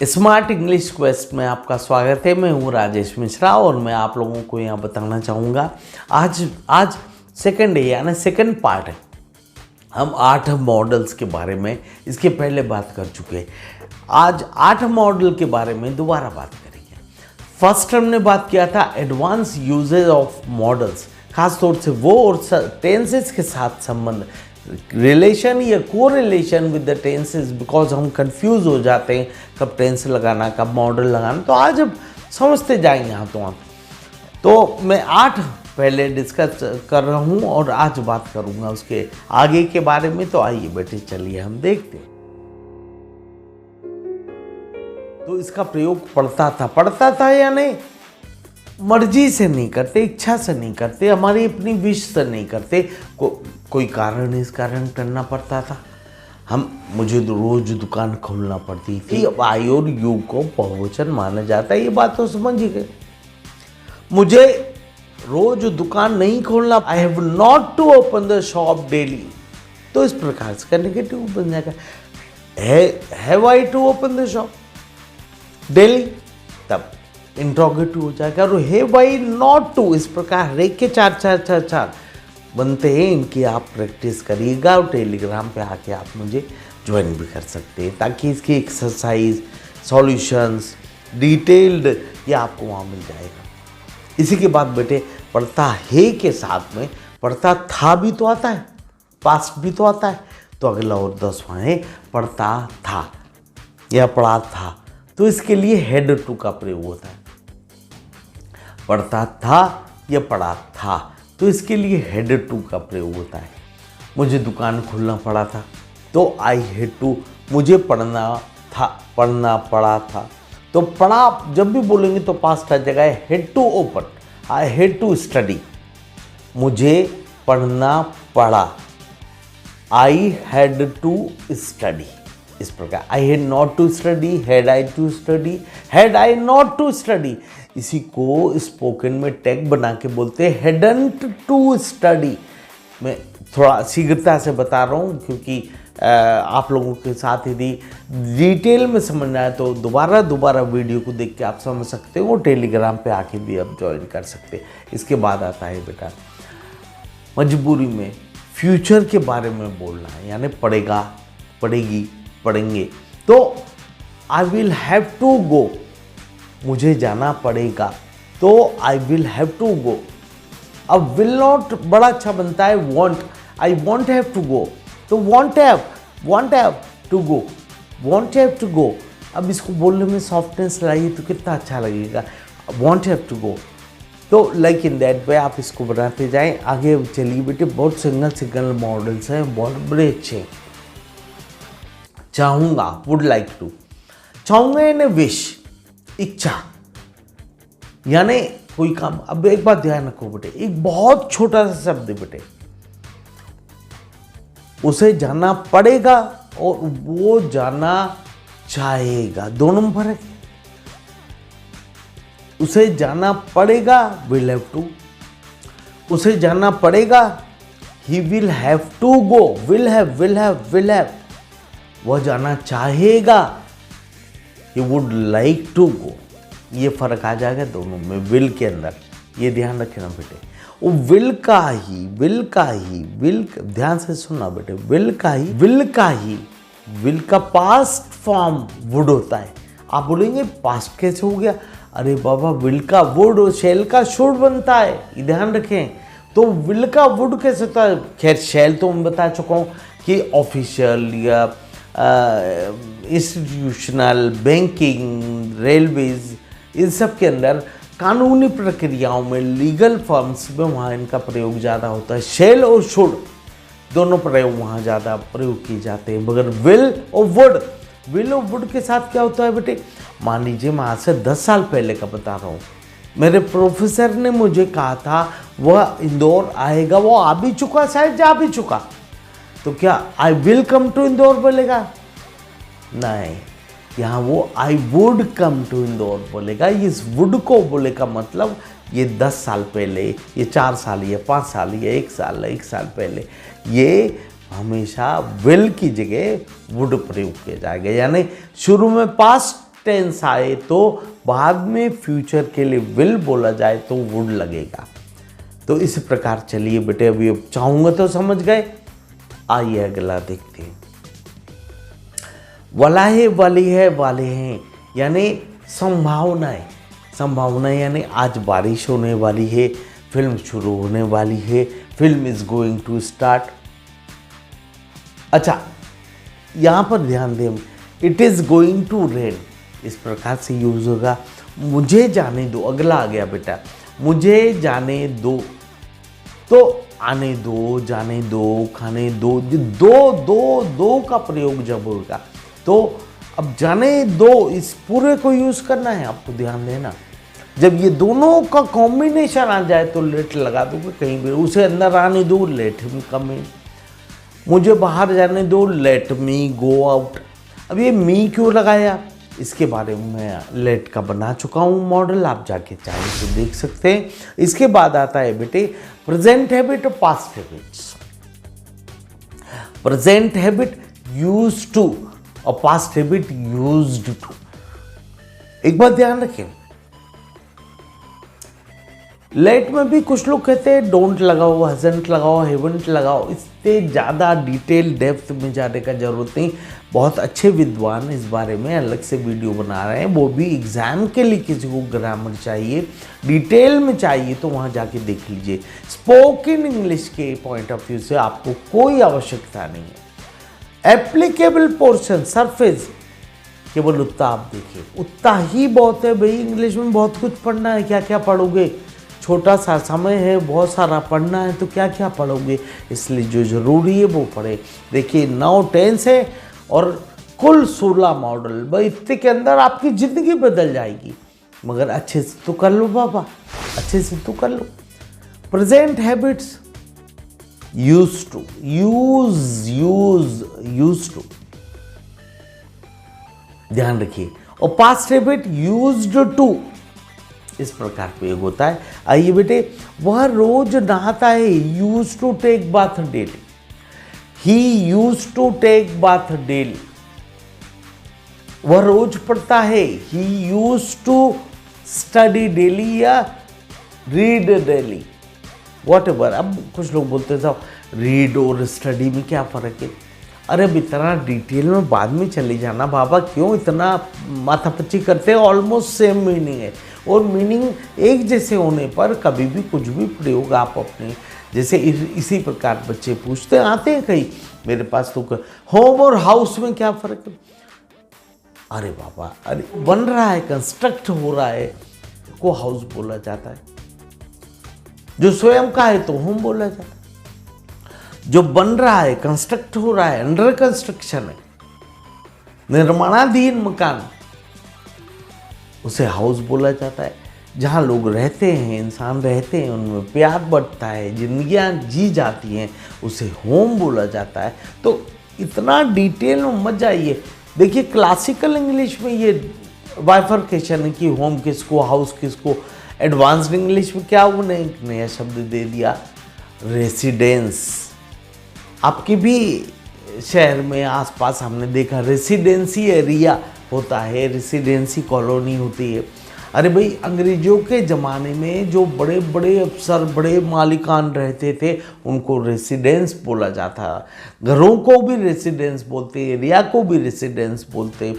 Smart English quest में आपका स्वागत है। मैं हूँ राजेश मिश्रा और मैं आप लोगों को यहाँ बताना चाहूँगा आज सेकंड डे यानी सेकंड पार्ट है। हम 8 मॉडल्स के बारे में इसके पहले बात कर चुके हैं। आज 8 मॉडल के बारे में दोबारा बात करेंगे। फर्स्ट हमने बात किया था एडवांस यूजेज ऑफ मॉडल्स, खासतौर से वो और टेंसेस के साथ संबंध, रिलेशन या को relation with the tenses, because हम कंफ्यूज हो जाते हैं कब टेंस लगाना कब मॉडल लगाना। तो आज अब समझते जाएंगे हाथों हाथ। तो मैं 8 पहले डिस्कस कर रहा हूँ और आज बात करूँगा उसके आगे के बारे में। तो आइए बेटे चलिए हम देखते हैं। तो इसका प्रयोग पढ़ता था या नहीं, मर्जी से नहीं करते, इच्छा से नहीं करते, हमारी अपनी विश से नहीं करते, कोई कारण इस कारण करना पड़ता था। मुझे रोज दुकान खोलना पड़ती थी। अब आई और यू को बहुवचन माना जाता है, ये बात तो समझ ही गए। मुझे रोज दुकान नहीं खोलना, I have not to open the shop daily, तो इस प्रकार से नेगेटिव बन जाएगा। Have I to open the shop daily, तब इंट्रोगेटिव हो जाएगा। और हैव आई नॉट टू, इस प्रकार रे के 4 बनते हैं। इनकी आप प्रैक्टिस करिएगा और टेलीग्राम पे आके आप मुझे ज्वाइन भी कर सकते हैं, ताकि इसकी एक्सरसाइज सॉल्यूशंस डिटेल्ड ये आपको वहाँ मिल जाएगा। इसी के बाद बेटे पढ़ता है के साथ में पढ़ता था भी तो आता है, पास्ट भी तो आता है। तो अगला और 10वां है पढ़ता था या पढ़ा था, तो इसके लिए हेड टू का प्रयोग होता है। पढ़ता था या पढ़ा था, तो इसके लिए हेड टू का प्रयोग होता है। मुझे दुकान खोलना पड़ा था, तो आई हैड टू, मुझे पढ़ना पड़ा था। तो पढ़ा जब भी बोलेंगे तो पास्ट आ जाएगा, had to open, I had to study. मुझे पढ़ना पड़ा, आई हैड टू स्टडी। इस प्रकार I had not to study, had I to study, had I not to study. इसी को स्पोकन में टैग बना के बोलते हैं हैडंट टू स्टडी। मैं थोड़ा शीघ्रता से बता रहा हूँ क्योंकि आप लोगों के साथ यदि डिटेल में समझना है तो दोबारा वीडियो को देख के आप समझ सकते हो। टेलीग्राम पे आके भी आप ज्वाइन कर सकते हैं। इसके बाद आता है बेटा मजबूरी में फ्यूचर के बारे में बोलना है, यानी पढ़ेगा, पढ़ेगी, पढ़ेंगे। तो I will have to go, मुझे जाना पड़ेगा, तो I will have to go. अब विल नॉट बड़ा अच्छा बनता है won't, I won't have to go, तो won't have to go, won't have to go. अब इसको बोलने में सॉफ्टनेस लाइए तो कितना अच्छा लगेगा, वॉन्ट हैव टू गो। तो लाइक इन दैट वे आप इसको बनाते जाएं। आगे चलिए बेटे, बहुत सिंगल मॉडल्स हैं, बहुत बड़े अच्छे हैं। चाहूँगा, वुड लाइक टू, चाहूँगा यानी विश, इच्छा, यानी कोई काम। अब एक बात ध्यान रखो बेटे, एक बहुत छोटा सा शब्द है बेटे, उसे जाना पड़ेगा और वो जाना चाहेगा, दोनों में फर्क है। उसे जाना पड़ेगा विल हैव टू, उसे जाना पड़ेगा he will have to go, will have. वह जाना चाहेगा he would like to go. ये फर्क आ जाएगा दोनों में विल के अंदर, ये ध्यान रखना बेटे। वो विल का ही, ध्यान से सुनना बेटे, विल का पास्ट फॉर्म वुड होता है। आप बोलेंगे पास्ट कैसे हो गया? अरे बाबा, विल का वुड, शेल का शुड बनता है, ये ध्यान रखें। तो विल का वुड कैसे होता है? खैर शेल तो मैं बता चुका हूँ कि ऑफिशियल या इंस्टीट्यूशनल, बैंकिंग, रेलवेज, इन सब के अंदर कानूनी प्रक्रियाओं में, लीगल फॉर्म्स में वहाँ इनका प्रयोग ज़्यादा होता है। शेल और शुड दोनों प्रयोग वहाँ ज़्यादा प्रयोग किए जाते हैं। मगर विल और वुड के साथ क्या होता है बेटे? मान लीजिए मैं आज से 10 साल पहले का बता रहा हूँ, मेरे प्रोफेसर ने मुझे कहा था वह इंदौर आएगा, वो आ भी चुका, शायद जा भी चुका, तो क्या I will come to Indore बोलेगा? नहीं, यहाँ वो I would come to Indore बोलेगा। इस वुड को बोले का मतलब ये 10 साल पहले, ये 4 साल, ये 5 साल, ये 1 साल पहले, ये हमेशा विल की जगह वुड प्रयोग किया जाएगा। यानी शुरू में पास्ट टेंस आए तो बाद में फ्यूचर के लिए विल बोला जाए तो वुड लगेगा। तो इस प्रकार चलिए बेटे, अभी अब चाहूंगा तो समझ गए। आइए अगला देखते हैं। वाला है, वाली है, वाले हैं, यानी संभावनाएं। संभावनाएं यानी आज बारिश होने वाली है, फिल्म शुरू होने वाली है, film is going to start. अच्छा, यहां पर ध्यान दें, it is going to rain, इस प्रकार से यूज होगा। मुझे जाने दो, अगला आ गया बेटा, मुझे जाने दो, तो आने दो, जाने दो, खाने दो, दो का प्रयोग जब होगा तो अब जाने दो, इस पूरे को यूज करना है आपको, ध्यान देना। जब ये दोनों का कॉम्बिनेशन आ जाए तो लेट लगा दोगे कहीं भी। उसे अंदर आने दो, लेट हिम कम इन। मुझे बाहर जाने दो, लेट मी गो आउट। अब ये मी क्यों लगाया, इसके बारे में मैं लेट का बना चुका हूँ मॉडल, आप जाके चाहें तो देख सकते हैं। इसके बाद आता है बेटे प्रेजेंट हैबिट और past habits. Present habit used to और पास्ट हैबिट यूज्ड टू। एक बात ध्यान रखें, लेट में भी कुछ लोग कहते हैं डोंट लगाओ, हजंट लगाओ, हेवंट लगाओ। इससे ज़्यादा डिटेल डेप्थ में जाने का जरूरत नहीं। बहुत अच्छे विद्वान इस बारे में अलग से वीडियो बना रहे हैं, वो भी एग्जाम के लिए। किसी को ग्रामर चाहिए, डिटेल में चाहिए तो वहाँ जाके देख लीजिए। स्पोकन इंग्लिश के पॉइंट ऑफ व्यू से आपको कोई आवश्यकता नहीं है। एप्लीकेबल पोर्शन सरफेस, केवल उतना आप देखिए, उतना ही बहुत है भाई। इंग्लिश में बहुत कुछ पढ़ना है, क्या क्या पढ़ोगे, छोटा सा समय है, बहुत सारा पढ़ना है तो क्या क्या पढ़ोगे, इसलिए जो ज़रूरी है वो पढ़े। देखिए 9 टेंस है और कुल 16 मॉडल, भाई इतने के अंदर आपकी ज़िंदगी बदल जाएगी। मगर अच्छे से तो कर लो बाबा, अच्छे से तो कर लो। Present habits use to, use to, ध्यान रखिए। और पास्ट हैबिट यूज्ड टू, इस प्रकार प्रयोग होता है। आइए बेटे, वह रोज नहाता है, use to take bath daily. He use to take bath daily. वह रोज पढ़ता है, he use to study daily या रीड डेली, वॉट एवर। अब कुछ लोग बोलते हैं साहब रीड और स्टडी में क्या फ़र्क है। अरे अब इतना डिटेल में बाद में चले जाना बाबा, क्यों इतना माथापच्ची करते हैं। ऑलमोस्ट सेम मीनिंग है, और मीनिंग एक जैसे होने पर कभी भी कुछ भी प्रयोग आप अपने जैसे इसी प्रकार बच्चे पूछते आते हैं कहीं मेरे पास, तो होम और हाउस में क्या फ़र्क है। अरे बाबा, अरे बन रहा है, कंस्ट्रक्ट हो रहा है, को हाउस बोला जाता है। जो स्वयं का है तो होम बोला जाता है। जो बन रहा है, कंस्ट्रक्ट हो रहा है, अंडर कंस्ट्रक्शन है, निर्माणाधीन मकान, उसे हाउस बोला जाता है। जहाँ लोग रहते हैं, इंसान रहते हैं, उनमें प्यार बढ़ता है, जिंदगियाँ जी जाती हैं, उसे होम बोला जाता है। तो इतना डिटेल में मत जाइए। देखिए क्लासिकल इंग्लिश में ये बाइफर्केशन है कि होम किसको, हाउस किसको। एडवांस्ड इंग्लिश में क्या उन्हें एक नया शब्द दे दिया, रेसिडेंस। आपके भी शहर में आसपास हमने देखा रेसिडेंसी एरिया होता है, रेसिडेंसी कॉलोनी होती है। अरे भाई, अंग्रेजों के ज़माने में जो बड़े बड़े अफसर, बड़े मालिकान रहते थे, उनको रेसिडेंस बोला जाता। घरों को भी रेसिडेंस बोलते, एरिया को भी रेसिडेंस बोलते।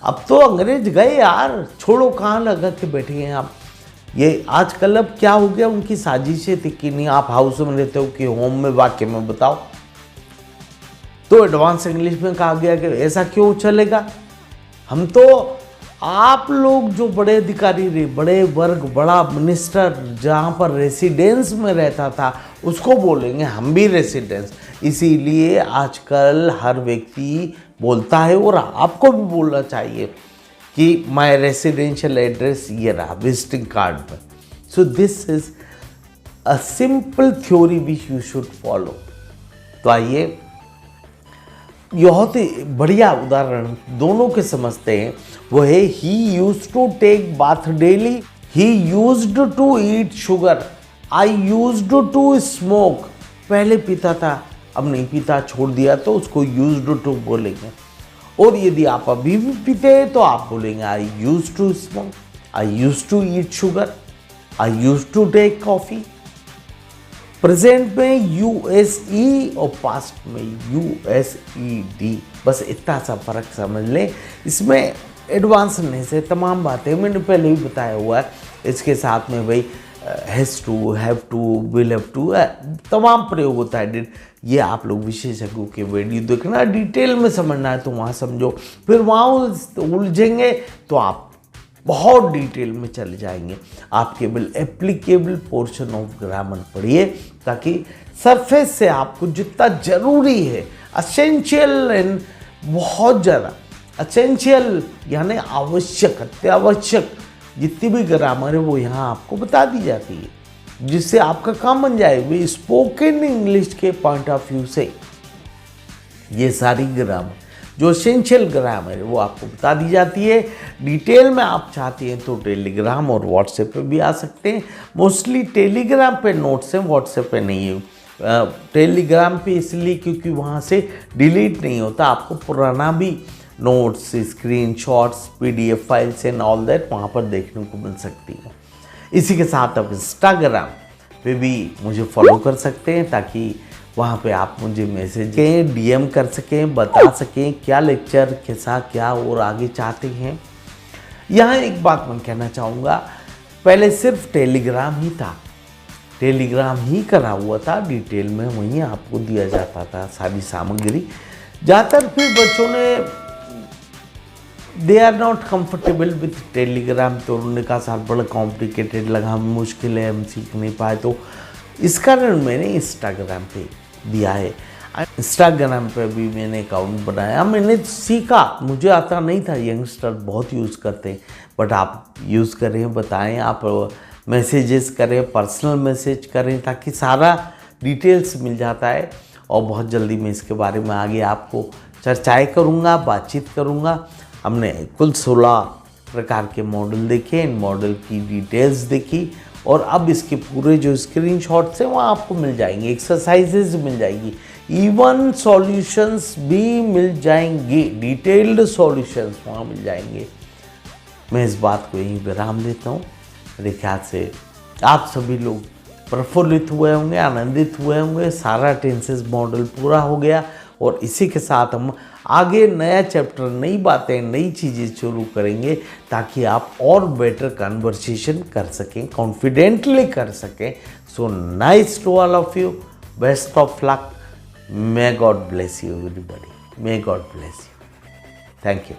अब तो अंग्रेज गए यार, छोड़ो, कहाँ लगा के बैठे हैं आप। ये आजकल अब क्या हो गया, उनकी साजिशें थी कि नहीं आप हाउस में रहते हो कि होम में, वाक्य में बताओ। तो एडवांस इंग्लिश में कहा गया कि ऐसा क्यों चलेगा। हम तो आप लोग जो बड़े अधिकारी रहे, बड़े वर्ग, बड़ा मिनिस्टर जहाँ पर रेसिडेंस में रहता था, उसको बोलेंगे हम भी रेसिडेंस। इसीलिए आजकल हर व्यक्ति बोलता है, और आपको भी बोलना चाहिए कि माय रेसिडेंशियल एड्रेस ये रहा विजिटिंग कार्ड पर। So this is a simple theory which you should follow. तो आइए बहुत ही बढ़िया उदाहरण दोनों के समझते हैं। वो है he used to take bath daily, he used to eat sugar, I used to smoke. पहले पीता था, अब नहीं पीता, छोड़ दिया, तो उसको यूज्ड टू बोलेंगे। और यदि आप अभी भी पीते हैं तो आप बोलेंगे I use to smoke, I use to eat sugar, I use to take coffee. Present में यूएसई और पास्ट में यूएसईडी, बस इतना सा फर्क समझ लें। इसमें एडवांस नहीं से तमाम बातें मैंने पहले ही बताया हुआ है। इसके साथ में भाई has to, have to, will have to, तमाम प्रयोग होता है। ये आप लोग विशेषज्ञों के वीडियो देखना, डिटेल में समझना है तो वहाँ समझो, फिर वहाँ उलझेंगे तो आप बहुत डिटेल में चले जाएंगे। आप केवल एप्लीकेबल पोर्शन ऑफ ग्रामर पढ़िए, ताकि सरफेस से आपको जितना जरूरी है, असेंशियल एंड बहुत ज़्यादा असेंशियल यानी आवश्यक, अत्यावश्यक जितनी भी ग्रामर है वो यहाँ आपको बता दी जाती है, जिससे आपका काम बन जाए। वे स्पोकन इंग्लिश के पॉइंट ऑफ व्यू से ये सारी ग्रामर जो एसेंशियल ग्रामर है वो आपको बता दी जाती है। डिटेल में आप चाहते हैं तो टेलीग्राम और व्हाट्सएप पे भी आ सकते हैं। मोस्टली टेलीग्राम पे नोट्स हैं, व्हाट्सएप पे नहीं है। टेलीग्राम पे इसलिए क्योंकि वहाँ से डिलीट नहीं होता, आपको पुराना भी notes, screenshots, PDF files and all that वहाँ पर देखने को मिल सकती है। इसी के साथ आप इंस्टाग्राम पे भी मुझे फॉलो कर सकते हैं, ताकि वहाँ पे आप मुझे मैसेज करें, डीएम कर सकें, बता सकें क्या लेक्चर कैसा क्या और आगे चाहते हैं। यहाँ एक बात मैं कहना चाहूँगा, पहले सिर्फ टेलीग्राम ही था, टेलीग्राम ही करा हुआ था, डिटेल में वहीं आपको दिया जाता था सारी सामग्री। ज़्यादातर फिर बच्चों ने they are not comfortable with Telegram, तो उन्होंने कहा सर बड़ा कॉम्प्लिकेटेड लगा, मुश्किल है, हम सीख नहीं पाए, तो इस कारण मैंने इंस्टाग्राम पे दिया है। इंस्टाग्राम पे भी मैंने अकाउंट बनाया, मैंने सीखा, मुझे आता नहीं था, यंगस्टर बहुत यूज़ करते हैं, बट आप यूज़ करें, बताएं, आप मैसेजेस करें, पर्सनल मैसेज करें, ताकि सारा डिटेल्स मिल जाता है। और बहुत जल्दी मैं इसके बारे में आगे आपको चर्चाएँ करूँगा, बातचीत करूँगा। हमने कुल 16 प्रकार के मॉडल देखे, इन मॉडल की डिटेल्स देखी, और अब इसके पूरे जो स्क्रीनशॉट्स हैं वहाँ आपको मिल जाएंगे, एक्सरसाइजेज मिल जाएगी, इवन सॉल्यूशंस भी मिल जाएंगे, डिटेल्ड सॉल्यूशंस वहाँ मिल जाएंगे। मैं इस बात को यहीं विराम देता हूँ। मेरे ख्याल से आप सभी लोग प्रफुल्लित हुए होंगे, आनंदित हुए होंगे, सारा टेंसेस मॉडल पूरा हो गया, और इसी के साथ हम आगे नया चैप्टर, नई बातें, नई चीज़ें शुरू करेंगे, ताकि आप और बेटर कन्वर्सेशन कर सकें, कॉन्फिडेंटली कर सकें। So nice to all of you, best of luck, may God bless you everybody, may God bless you, thank you.